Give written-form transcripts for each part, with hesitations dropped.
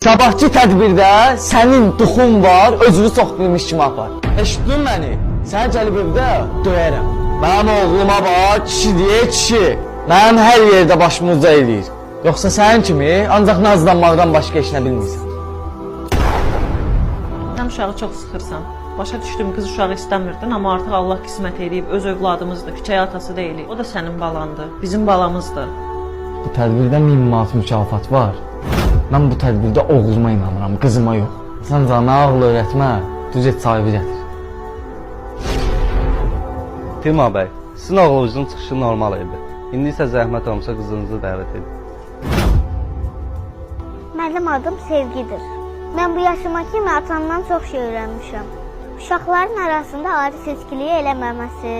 Sabahçı tədbirdə sənin duxun var, özünü soxdurmuş kimi apar. Eşitdin məni? Səni gəlib evdə döyərəm. Mənim oğluma bax, kişi deyə kişi. Mənim hər yerdə başımı uca eləyir. Yoxsa sənin kimi ancaq nazlanmaqdan başqa işinə bilmirsən. Sən uşağı çox sıxırsan. Başa düşdüm, qız uşağı istəmirdin, amma artıq Allah qismət edib, öz övladımızdır, küçək atası deyilik. O da sənin balandır, bizim balamızdır. Bu tədbirdə 1000 manat mükafat var. Mən bu tədbirdə oğluma inanıram, qızıma yox. Sən canına ağıl öyrətmə, düz et sahibi gətir. Tima bəy, sizin oğlunuzun çıxışı normal idi. İndi isə zəhmət olmasa qızınızı dəvət edin. Mənim adım Sevgidir. Mən bu yaşıma kimi atamdan çox şey öyrənmişəm. Uşaqların arasında ayrı seçkiliyi eləməməsi,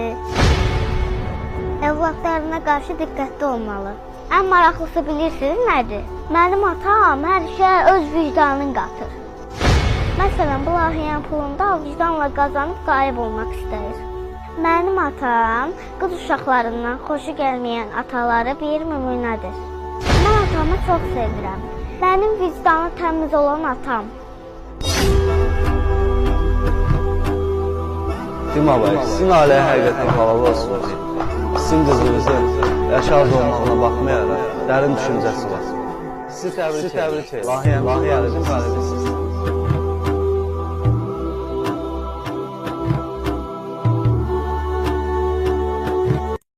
övladlarına qarşı diqqətli olmalı. Ən maraqlısı bilirsiniz nədir? Mənim atam hər işə öz vicdanını qatır. Məsələn, bu layihənin pulunda vicdanla qazanıb qalib olmaq istəyir. Mənim atam qız uşaqlarından xoşu gəlməyən ataları bir nümunədir. Mən atamı çox sevirəm. Mənim vicdanı təmiz olan atam. Tima bəy, sizin ailəyə həqiqətən halalı olsun. Sizin qızınızın yaşaz olmağına baxmayaraq dərin düşüncəsi var. Sizi təbrik edirəm. Layihənin qalibisiniz.